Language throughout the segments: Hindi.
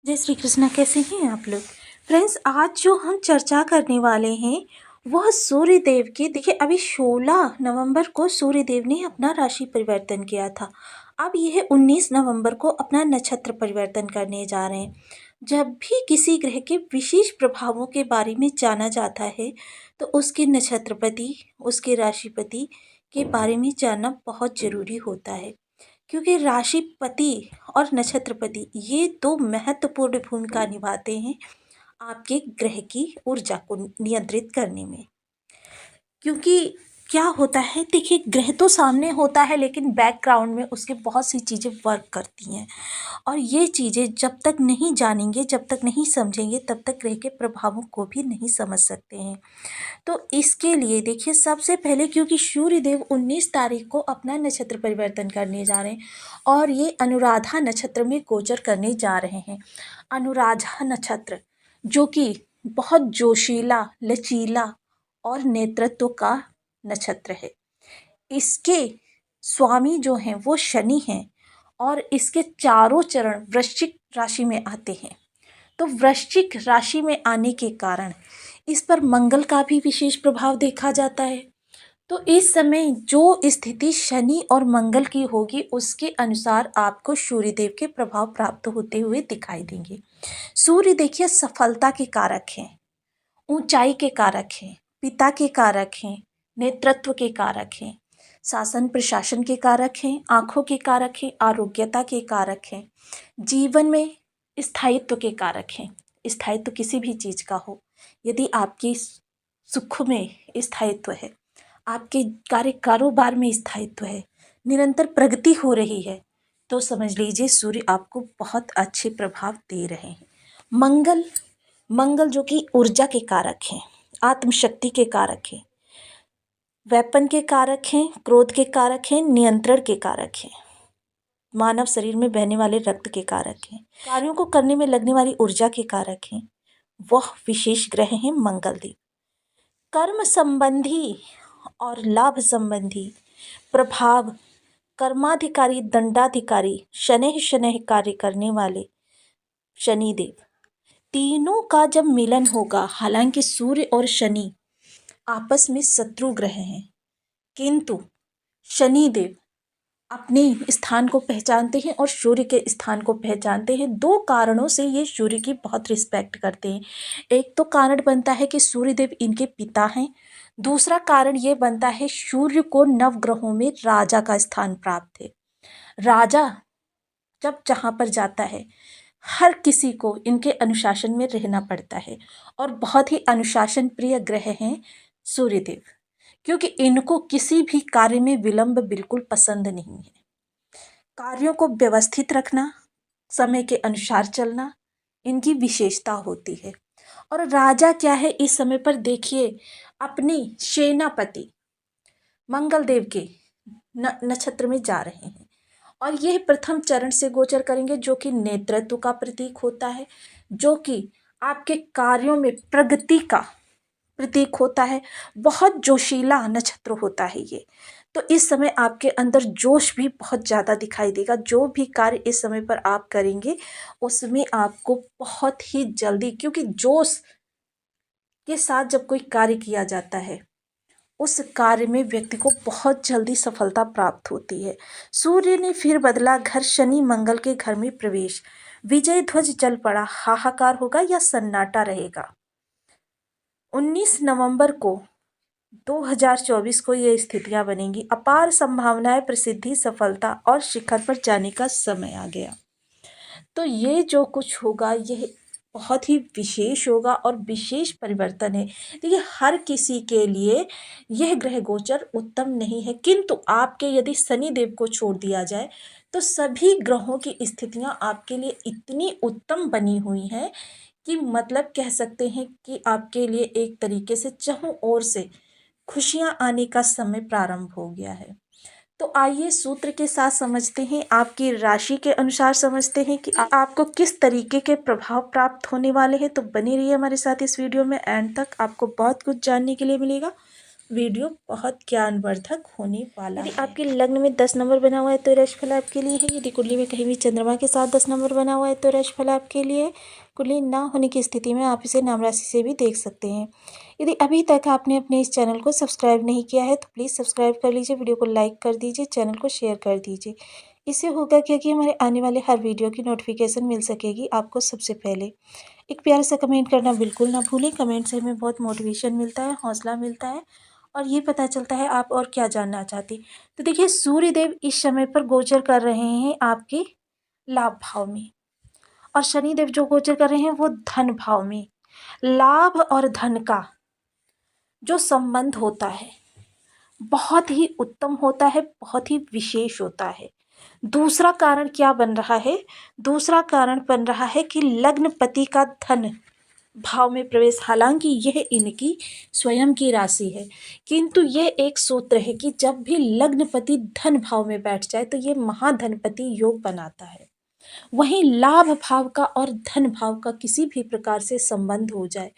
जय श्री कृष्णा। कैसे हैं आप लोग फ्रेंड्स? आज जो हम चर्चा करने वाले हैं वह सूर्य देव की। देखिए, अभी 16 नवंबर को सूर्य देव ने अपना राशि परिवर्तन किया था। अब यह 19 नवंबर को अपना नक्षत्र परिवर्तन करने जा रहे हैं। जब भी किसी ग्रह के विशेष प्रभावों के बारे में जाना जाता है तो उसके नक्षत्रपति, उसके राशिपति के बारे में जानना बहुत ज़रूरी होता है, क्योंकि राशिपति और नक्षत्रपति ये दो महत्वपूर्ण भूमिका निभाते हैं आपके ग्रह की ऊर्जा को नियंत्रित करने में। क्योंकि क्या होता है, देखिए, ग्रह तो सामने होता है लेकिन बैकग्राउंड में उसके बहुत सी चीज़ें वर्क करती हैं, और ये चीज़ें जब तक नहीं जानेंगे, जब तक नहीं समझेंगे, तब तक ग्रह के प्रभावों को भी नहीं समझ सकते हैं। तो इसके लिए देखिए, सबसे पहले क्योंकि सूर्य देव 19 तारीख को अपना नक्षत्र परिवर्तन करने जा रहे हैं और ये अनुराधा नक्षत्र में गोचर करने जा रहे हैं। अनुराधा नक्षत्र जो कि बहुत जोशीला, लचीला और नेतृत्व का नक्षत्र है। इसके स्वामी जो हैं वो शनि हैं और इसके चारों चरण वृश्चिक राशि में आते हैं। तो वृश्चिक राशि में आने के कारण इस पर मंगल का भी विशेष प्रभाव देखा जाता है। तो इस समय जो स्थिति शनि और मंगल की होगी उसके अनुसार आपको सूर्यदेव के प्रभाव प्राप्त होते हुए दिखाई देंगे। सूर्य देखिए सफलता के कारक हैं, ऊंचाई के कारक हैं, पिता के कारक हैं, नेतृत्व के कारक हैं, शासन प्रशासन के कारक हैं, आंखों के कारक हैं, आरोग्यता के कारक हैं, जीवन में स्थायित्व के कारक हैं। स्थायित्व किसी भी चीज़ का हो, यदि आपकी सुख में स्थायित्व है, आपके कार्य कारोबार में स्थायित्व है, निरंतर प्रगति हो रही है, तो समझ लीजिए सूर्य आपको बहुत अच्छे प्रभाव दे रहे हैं। मंगल जो कि ऊर्जा के कारक हैं, आत्मशक्ति के कारक हैं, वेपन के कारक हैं, क्रोध के कारक हैं, नियंत्रण के कारक हैं, मानव शरीर में बहने वाले रक्त के कारक हैं, कार्यों को करने में लगने वाली ऊर्जा के कारक हैं। वह विशेष ग्रह हैं मंगल देव। कर्म संबंधी और लाभ संबंधी प्रभाव, कर्माधिकारी, दंडाधिकारी, शनैः शनैः कार्य करने वाले शनिदेव, तीनों का जब मिलन होगा, हालांकि सूर्य और शनि आपस में शत्रु ग्रह हैं, किंतु शनिदेव अपने स्थान को पहचानते हैं और सूर्य के स्थान को पहचानते हैं। दो कारणों से ये सूर्य की बहुत रिस्पेक्ट करते हैं। एक तो कारण बनता है कि सूर्यदेव इनके पिता हैं, दूसरा कारण ये बनता है सूर्य को नवग्रहों में राजा का स्थान प्राप्त है। राजा जब जहाँ पर जाता है हर किसी को इनके अनुशासन में रहना पड़ता है, और बहुत ही अनुशासन प्रिय ग्रह हैं सूर्यदेव, क्योंकि इनको किसी भी कार्य में विलंब बिल्कुल पसंद नहीं है। कार्यों को व्यवस्थित रखना, समय के अनुसार चलना इनकी विशेषता होती है। और राजा क्या है, इस समय पर देखिए अपनी सेनापति मंगल देव के नक्षत्र में जा रहे हैं, और यह प्रथम चरण से गोचर करेंगे, जो कि नेतृत्व का प्रतीक होता है, जो कि आपके कार्यों में प्रगति का प्रतीक होता है। बहुत जोशीला नक्षत्र होता है ये। तो इस समय आपके अंदर जोश भी बहुत ज़्यादा दिखाई देगा। जो भी कार्य इस समय पर आप करेंगे उसमें आपको बहुत ही जल्दी, क्योंकि जोश के साथ जब कोई कार्य किया जाता है उस कार्य में व्यक्ति को बहुत जल्दी सफलता प्राप्त होती है। सूर्य ने फिर बदला घर, शनि मंगल के घर में प्रवेश, विजय ध्वज जल पड़ा, हाहाकार होगा या सन्नाटा रहेगा। 19 नवंबर को 2024 को ये स्थितियां बनेंगी। अपार संभावनाएं, प्रसिद्धि, सफलता और शिखर पर जाने का समय आ गया। तो ये जो कुछ होगा यह बहुत ही विशेष होगा और विशेष परिवर्तन है। देखिए, हर किसी के लिए यह ग्रह गोचर उत्तम नहीं है, किंतु आपके यदि शनि देव को छोड़ दिया जाए तो सभी ग्रहों की स्थितियां आपके लिए इतनी उत्तम बनी हुई हैं कि मतलब कह सकते हैं कि आपके लिए एक तरीके से चारों ओर से खुशियां आने का समय प्रारंभ हो गया है। तो आइए सूत्र के साथ समझते हैं, आपकी राशि के अनुसार समझते हैं कि आपको किस तरीके के प्रभाव प्राप्त होने वाले हैं। तो बने रहिए हमारे साथ इस वीडियो में, एंड तक आपको बहुत कुछ जानने के लिए मिलेगा। वीडियो बहुत ज्ञानवर्धक होने वाला है। यदि आपके लग्न में 10 नंबर बना हुआ है तो राशिफल आपके लिए है। यदि कुंडली में कहीं भी चंद्रमा के साथ 10 नंबर बना हुआ है तो राशिफल आपके लिए। कुंडली ना होने की स्थिति में आप इसे नाम राशि से भी देख सकते हैं। यदि अभी तक आपने अपने इस चैनल को सब्सक्राइब नहीं किया है तो प्लीज़ सब्सक्राइब कर लीजिए, वीडियो को लाइक कर दीजिए, चैनल को शेयर कर दीजिए। इससे होगा क्या कि हमारे आने वाले हर वीडियो की नोटिफिकेशन मिल सकेगी आपको सबसे पहले। एक प्यारा सा कमेंट करना बिल्कुल ना भूलें। कमेंट से हमें बहुत मोटिवेशन मिलता है, हौसला मिलता है और ये पता चलता है आप और क्या जानना चाहती। तो देखिए, सूर्य देव इस समय पर गोचर कर रहे हैं आपके लाभ भाव में और शनि देव जो गोचर कर रहे हैं वो धन भाव में। लाभ और धन का जो संबंध होता है बहुत ही उत्तम होता है, बहुत ही विशेष होता है। दूसरा कारण क्या बन रहा है? दूसरा कारण बन रहा है कि लग्नपति का धन भाव में प्रवेश। हालांकि यह इनकी स्वयं की राशि है, किंतु यह एक सूत्र है कि जब भी लग्नपति धन भाव में बैठ जाए तो यह महाधनपति योग बनाता है। वहीं लाभ भाव का और धन भाव का किसी भी प्रकार से संबंध हो जाए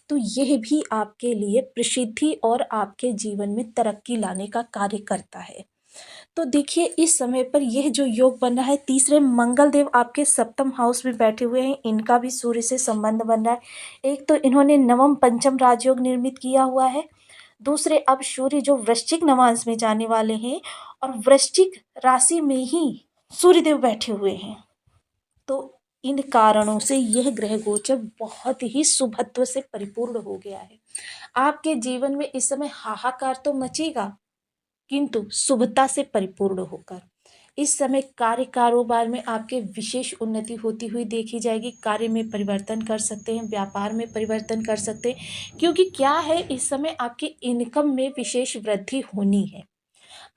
तो यह भी आपके लिए प्रसिद्धि और आपके जीवन में तरक्की लाने का कार्य करता है। तो देखिए, इस समय पर यह जो योग बन रहा है, तीसरे मंगल देव आपके सप्तम हाउस में बैठे हुए हैं, इनका भी सूर्य से संबंध बन रहा है। एक तो इन्होंने नवम पंचम राजयोग निर्मित किया हुआ है, दूसरे अब सूर्य जो वृश्चिक नवांश में जाने वाले हैं और वृश्चिक राशि में ही सूर्यदेव बैठे हुए हैं। तो इन कारणों से यह ग्रह गोचर बहुत ही शुभत्व से परिपूर्ण हो गया है। आपके जीवन में इस समय हाहाकार तो मचेगा, किंतु शुभता से परिपूर्ण होकर इस समय कार्य कारोबार में आपके विशेष उन्नति होती हुई देखी जाएगी। कार्य में परिवर्तन कर सकते हैं, व्यापार में परिवर्तन कर सकते हैं, क्योंकि क्या है, इस समय आपकी इनकम में विशेष वृद्धि होनी है।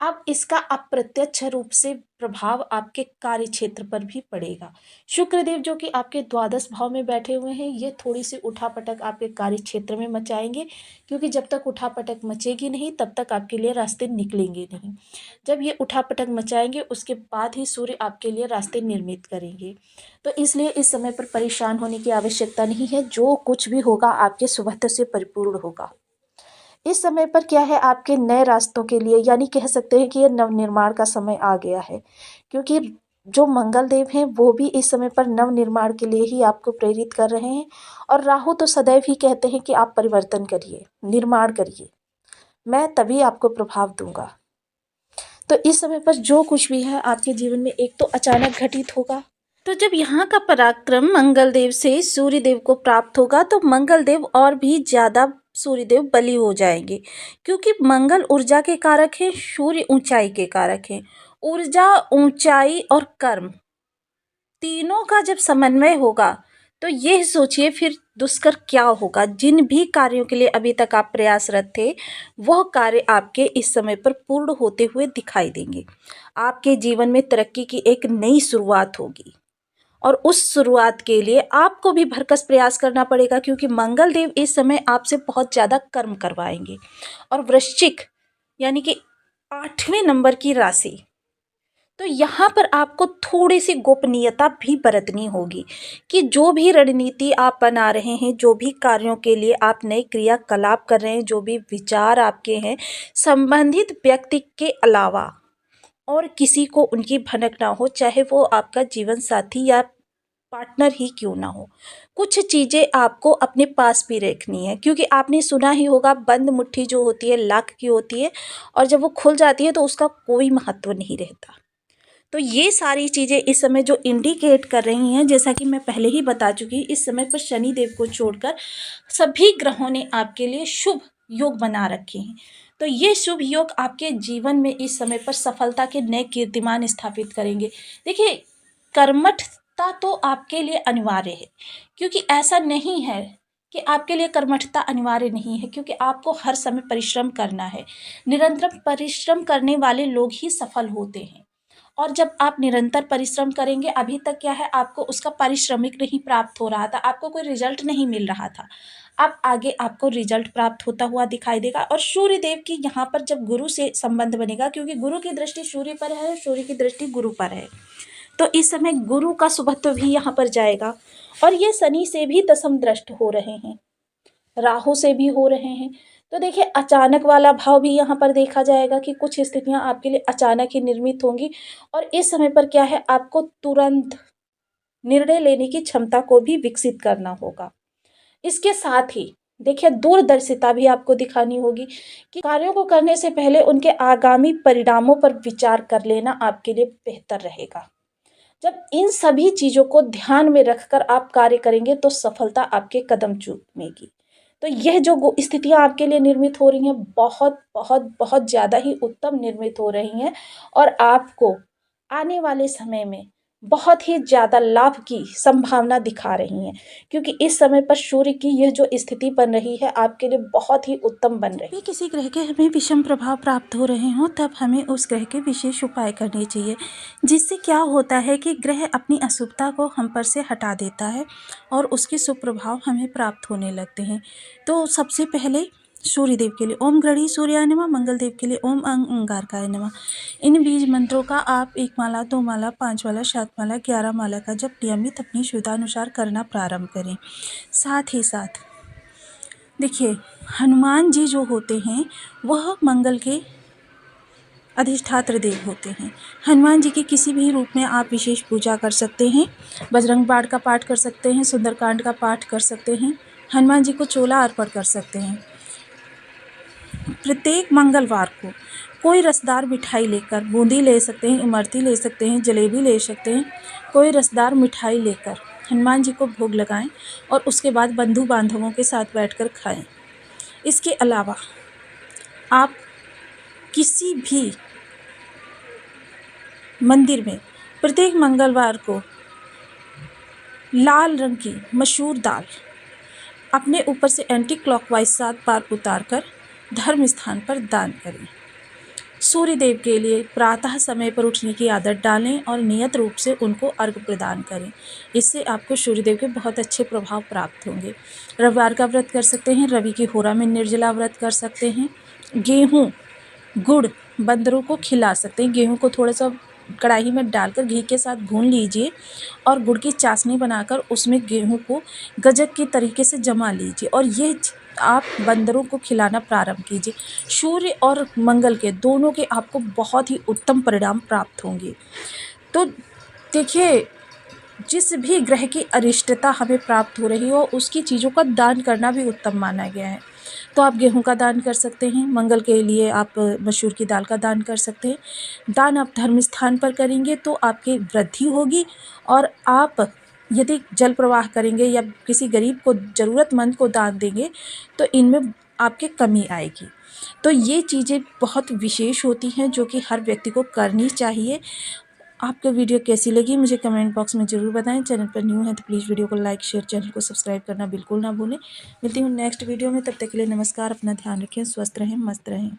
अब इसका अप्रत्यक्ष रूप से प्रभाव आपके कार्य क्षेत्र पर भी पड़ेगा। शुक्रदेव जो कि आपके द्वादश भाव में बैठे हुए हैं, ये थोड़ी सी उठापटक आपके कार्य क्षेत्र में मचाएंगे, क्योंकि जब तक उठापटक मचेगी नहीं तब तक आपके लिए रास्ते निकलेंगे नहीं। जब ये उठापटक मचाएंगे उसके बाद ही सूर्य आपके लिए रास्ते निर्मित करेंगे। तो इसलिए इस समय पर परेशान होने की आवश्यकता नहीं है, जो कुछ भी होगा आपके शुभत्व से परिपूर्ण होगा। इस समय पर क्या है, आपके नए रास्तों के लिए, यानी कह सकते हैं कि ये नवनिर्माण का समय आ गया है, क्योंकि जो मंगल देव हैं वो भी इस समय पर नवनिर्माण के लिए ही आपको प्रेरित कर रहे हैं। और राहु तो सदैव ही कहते हैं कि आप परिवर्तन करिए, निर्माण करिए, मैं तभी आपको प्रभाव दूंगा। तो इस समय पर जो कुछ भी है आपके जीवन में एक तो अचानक घटित होगा। तो जब यहाँ का पराक्रम मंगल देव से सूर्य देव को प्राप्त होगा तो मंगल देव और भी ज़्यादा सूर्यदेव बली हो जाएंगे, क्योंकि मंगल ऊर्जा के कारक हैं, सूर्य ऊंचाई के कारक हैं। ऊर्जा, ऊंचाई और कर्म तीनों का जब समन्वय होगा तो यह सोचिए फिर दुष्कर क्या होगा। जिन भी कार्यों के लिए अभी तक आप प्रयासरत थे वह कार्य आपके इस समय पर पूर्ण होते हुए दिखाई देंगे। आपके जीवन में तरक्की की एक नई शुरुआत होगी और उस शुरुआत के लिए आपको भी भरकस प्रयास करना पड़ेगा, क्योंकि मंगल देव इस समय आपसे बहुत ज़्यादा कर्म करवाएंगे। और वृश्चिक यानी कि 8वें नंबर की राशि, तो यहाँ पर आपको थोड़ी सी गोपनीयता भी बरतनी होगी कि जो भी रणनीति आप बना रहे हैं, जो भी कार्यों के लिए आप नए क्रियाकलाप कर रहे हैं, जो भी विचार आपके हैं, संबंधित व्यक्ति के अलावा और किसी को उनकी भनक ना हो, चाहे वो आपका जीवन साथी या पार्टनर ही क्यों ना हो। कुछ चीज़ें आपको अपने पास भी रखनी है, क्योंकि आपने सुना ही होगा, बंद मुट्ठी जो होती है लाख की होती है और जब वो खुल जाती है तो उसका कोई महत्व नहीं रहता। तो ये सारी चीज़ें इस समय जो इंडिकेट कर रही हैं, जैसा कि मैं पहले ही बता चुकी, इस समय पर शनि देव को छोड़कर सभी ग्रहों ने आपके लिए शुभ योग बना रखे हैं। तो ये शुभ योग आपके जीवन में इस समय पर सफलता के नए कीर्तिमान स्थापित करेंगे। देखिए, कर्मठता तो आपके लिए अनिवार्य है, क्योंकि ऐसा नहीं है कि आपके लिए कर्मठता अनिवार्य नहीं है, क्योंकि आपको हर समय परिश्रम करना है। निरंतर परिश्रम करने वाले लोग ही सफल होते हैं। और जब आप निरंतर परिश्रम करेंगे, अभी तक क्या है, आपको उसका पारिश्रमिक नहीं प्राप्त हो रहा था, आपको कोई रिजल्ट नहीं मिल रहा था, अब आगे आपको रिजल्ट प्राप्त होता हुआ दिखाई देगा। और सूर्य देव की यहाँ पर जब गुरु से संबंध बनेगा, क्योंकि गुरु की दृष्टि सूर्य पर है, सूर्य की दृष्टि गुरु पर है, तो इस समय गुरु का शुभत्व भी यहाँ पर जाएगा। और ये शनि से भी दशम दृष्ट हो रहे हैं, राहु से भी हो रहे हैं। तो देखिए अचानक वाला भाव भी यहाँ पर देखा जाएगा कि कुछ स्थितियाँ आपके लिए अचानक ही निर्मित होंगी और इस समय पर क्या है, आपको तुरंत निर्णय लेने की क्षमता को भी विकसित करना होगा। इसके साथ ही देखिए दूरदर्शिता भी आपको दिखानी होगी कि कार्यों को करने से पहले उनके आगामी परिणामों पर विचार कर लेना आपके लिए बेहतर रहेगा। जब इन सभी चीज़ों को ध्यान में रखकर आप कार्य करेंगे तो सफलता आपके कदम चूमेगी। तो यह जो स्थितियाँ आपके लिए निर्मित हो रही हैं, बहुत बहुत बहुत ज़्यादा ही उत्तम निर्मित हो रही हैं और आपको आने वाले समय में बहुत ही ज़्यादा लाभ की संभावना दिखा रही हैं, क्योंकि इस समय पर सूर्य की यह जो स्थिति बन रही है आपके लिए बहुत ही उत्तम बन रही है। किसी ग्रह के हमें विषम प्रभाव प्राप्त हो रहे हों तब हमें उस ग्रह के विशेष उपाय करने चाहिए, जिससे क्या होता है कि ग्रह अपनी अशुभता को हम पर से हटा देता है और उसके शुभ प्रभाव हमें प्राप्त होने लगते हैं। तो सबसे पहले सूर्य देव के लिए ओम गृणी सूर्याय नमः, मंगल देव के लिए ओम अंगारकाय नमः। इन बीज मंत्रों का आप 1 माला, 2 माला, 5 माला, 7 माला, 11 माला का जप नियमित अपनी सुविधानुसार करना प्रारंभ करें। साथ ही साथ देखिए हनुमान जी जो होते हैं वह मंगल के अधिष्ठात्र देव होते हैं। हनुमान जी के किसी भी रूप में आप विशेष पूजा कर सकते हैं। बजरंग बाण का पाठ कर सकते हैं, सुंदरकांड का पाठ कर सकते हैं, हनुमान जी को चोला अर्पण कर सकते हैं। प्रत्येक मंगलवार को कोई रसदार मिठाई लेकर, बूंदी ले सकते हैं, इमरती ले सकते हैं, जलेबी ले सकते हैं, कोई रसदार मिठाई लेकर हनुमान जी को भोग लगाएं और उसके बाद बंधु बांधवों के साथ बैठकर खाएं। इसके अलावा आप किसी भी मंदिर में प्रत्येक मंगलवार को लाल रंग की मसूर दाल अपने ऊपर से एंटी क्लॉकवाइज 7 बार उतारकर धर्म स्थान पर दान करें। सूर्य देव के लिए प्रातः समय पर उठने की आदत डालें और नियत रूप से उनको अर्घ्य प्रदान करें। इससे आपको सूर्य देव के बहुत अच्छे प्रभाव प्राप्त होंगे। रविवार का व्रत कर सकते हैं, रवि की होरा में निर्जला व्रत कर सकते हैं। गेहूँ गुड़ बंदरों को खिला सकते हैं। गेहूँ को थोड़ा सा कढ़ाई में डालकर घी के साथ भून लीजिए और गुड़ की चाशनी बनाकर उसमें गेहूँ को गजक के तरीके से जमा लीजिए और ये आप बंदरों को खिलाना प्रारंभ कीजिए। सूर्य और मंगल के दोनों के आपको बहुत ही उत्तम परिणाम प्राप्त होंगे। तो देखिए जिस भी ग्रह की अरिष्टता हमें प्राप्त हो रही हो उसकी चीज़ों का दान करना भी उत्तम माना गया है। तो आप गेहूं का दान कर सकते हैं, मंगल के लिए आप मसूर की दाल का दान कर सकते हैं। दान आप धर्म स्थान पर करेंगे तो आपकी वृद्धि होगी और आप यदि जल प्रवाह करेंगे या किसी गरीब को ज़रूरतमंद को दान देंगे तो इनमें आपके कमी आएगी। तो ये चीज़ें बहुत विशेष होती हैं जो कि हर व्यक्ति को करनी चाहिए। आपको वीडियो कैसी लगी मुझे कमेंट बॉक्स में ज़रूर बताएं। चैनल पर न्यू है तो प्लीज़ वीडियो को लाइक शेयर, चैनल को सब्सक्राइब करना बिल्कुल ना भूलें। मिलती हूँ नेक्स्ट वीडियो में, तब तक के लिए नमस्कार। अपना ध्यान रखें, स्वस्थ रहें, मस्त रहें।